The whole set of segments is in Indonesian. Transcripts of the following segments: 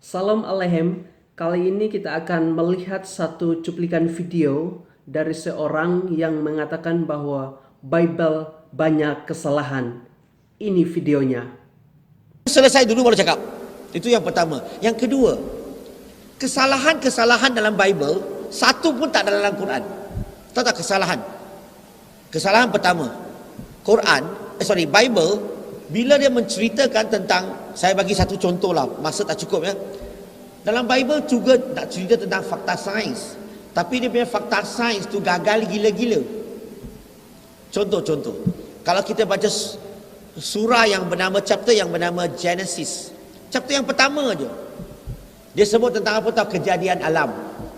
Salam Alehem, kali ini kita akan melihat satu cuplikan video dari seorang yang mengatakan bahwa Bible banyak kesalahan. Ini videonya. Selesai dulu baru cakap. Itu yang pertama. Yang kedua, kesalahan-kesalahan dalam Bible satu pun tak ada dalam Quran. Tahu tak kesalahan? Kesalahan pertama, Bible bila dia menceritakan tentang, saya bagi satu contoh lah, masa tak cukup ya. Dalam Bible juga nak cerita tentang fakta sains, tapi dia punya fakta sains tu gagal gila-gila. Contoh-contoh, kalau kita baca surah yang bernama, chapter yang bernama Genesis, chapter yang pertama je, dia sebut tentang apa tahu? Kejadian alam.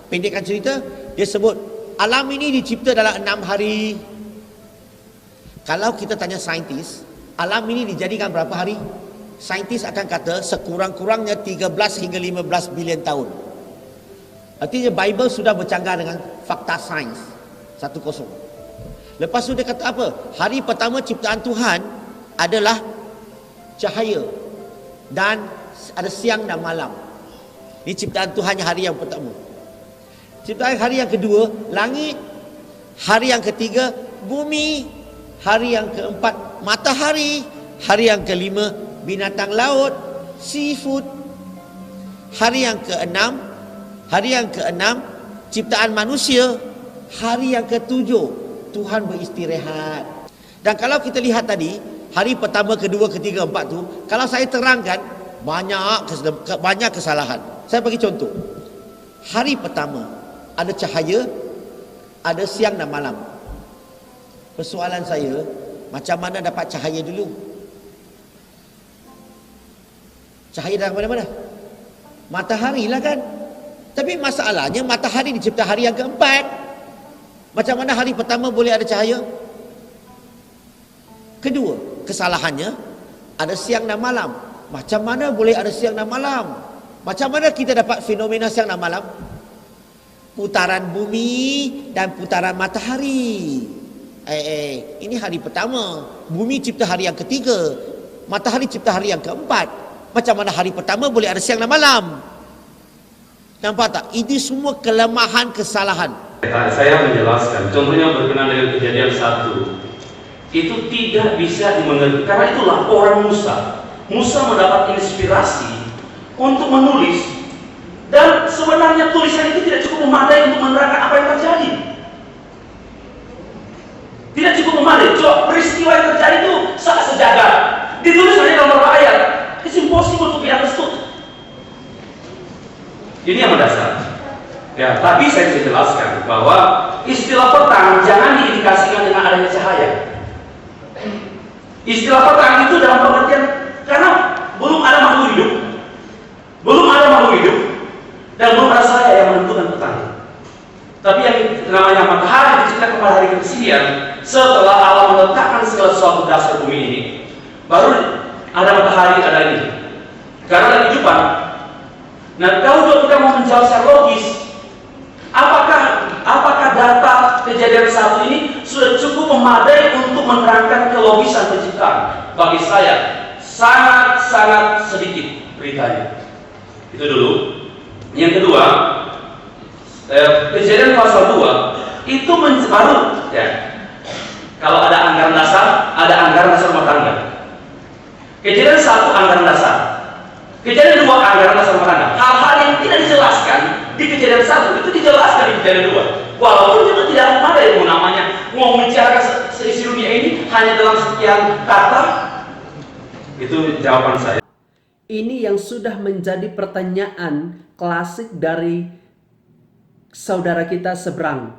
Pendekkan cerita, dia sebut alam ini dicipta dalam 6 hari. Kalau kita tanya saintis, alam ini dijadikan berapa hari? Saintis akan kata sekurang-kurangnya 13 hingga 15 bilion tahun. Artinya Bible sudah bercanggah dengan fakta sains. 1-0. Lepas tu dia kata apa? Hari pertama ciptaan Tuhan adalah cahaya dan ada siang dan malam. Ini ciptaan Tuhan hari yang pertama. Ciptaan hari yang kedua, langit. Hari yang ketiga, bumi. Hari yang keempat, matahari. Hari yang kelima, binatang laut, seafood. Hari yang keenam, ciptaan manusia. Hari yang ketujuh, Tuhan beristirahat. Dan kalau kita lihat tadi, hari pertama, kedua, ketiga, empat tu, kalau saya terangkan, banyak kesalahan. Saya bagi contoh. Hari pertama ada cahaya, ada siang dan malam. Persoalan saya, macam mana dapat cahaya dulu? Cahaya dari mana-mana? Matahari lah kan. Tapi masalahnya matahari dicipta hari yang keempat. Macam mana hari pertama boleh ada cahaya? Kedua, kesalahannya ada siang dan malam. Macam mana boleh ada siang dan malam? Macam mana kita dapat fenomena siang dan malam? Putaran bumi dan putaran matahari. Ini hari pertama. Bumi cipta hari yang ketiga, matahari cipta hari yang keempat. Macam mana hari pertama boleh ada siang dan malam? Nampak tak? Ini semua kelemahan, kesalahan. Saya menjelaskan, contohnya berkenaan dengan kejadian 1. Itu tidak bisa dimengerti, karena itu laporan Musa. Musa mendapat inspirasi untuk menulis, dan sebenarnya tulisan itu tidak cukup memadai untuk menerangkan apa yang terjadi. Tidak cukup memadai. Coba peristiwa yang terjadi itu sangat sejagat. Ditulis hanya dalam beberapa ayat. It's impossible to be understood. Ini yang mendasar. Ya, tapi saya bisa jelaskan bahwa istilah petang jangan diindikasikan dengan adanya cahaya. Istilah petang itu dalam pengertian karena belum ada makhluk hidup, dan belum ada cahaya yang menentukan petang. Tapi yang namanya matahari diciptakan pada hari kesekian setelah Allah meletakkan segala sesuatu dasar bumi ini, baru ada matahari, ada ini. Karena ada kehidupan. Nah, kalau kita mau menjawab secara logis, apakah data kejadian 1 ini sudah cukup memadai untuk menerangkan kelogisan penciptaan? Bagi saya sangat sedikit beritanya. Itu dulu. Yang kedua, kejadian pasal 2 itu baru ya. Kalau ada anggaran dasar rumah tangga. Kejadian 1 anggaran dasar. Kejadian 2 anggaran dasar rumah tangga. Hal-hal yang tidak dijelaskan di kejadian 1 itu dijelaskan di kejadian 2. Walaupun itu tidak ada yang namanya mau membicarakan seisi dunia ini hanya dalam sekian kata. Itu jawaban saya. Ini yang sudah menjadi pertanyaan klasik dari saudara kita seberang.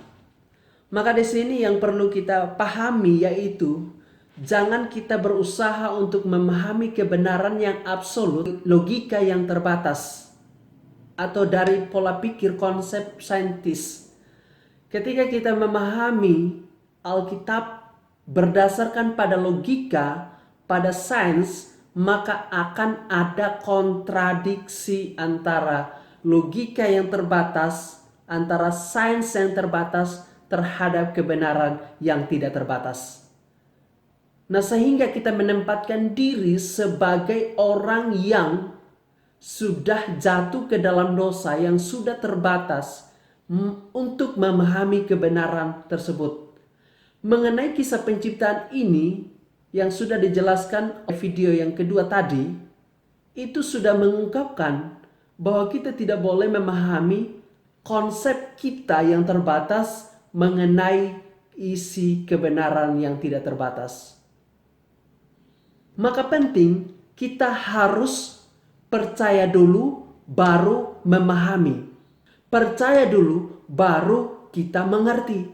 Maka di sini yang perlu kita pahami yaitu jangan kita berusaha untuk memahami kebenaran yang absolut, logika yang terbatas, atau dari pola pikir konsep saintis. Ketika kita memahami Alkitab berdasarkan pada logika, pada sains, maka akan ada kontradiksi antara logika yang terbatas, antara sains yang terbatas terhadap kebenaran yang tidak terbatas. Nah, sehingga kita menempatkan diri sebagai orang yang sudah jatuh ke dalam dosa yang sudah terbatas untuk memahami kebenaran tersebut. Mengenai kisah penciptaan ini yang sudah dijelaskan video yang kedua tadi, itu sudah mengungkapkan bahwa kita tidak boleh memahami konsep kita yang terbatas mengenai isi kebenaran yang tidak terbatas. Maka penting kita harus percaya dulu baru memahami. Percaya dulu baru kita mengerti.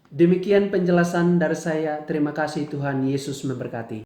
Demikian penjelasan dari saya. Terima kasih, Tuhan Yesus memberkati.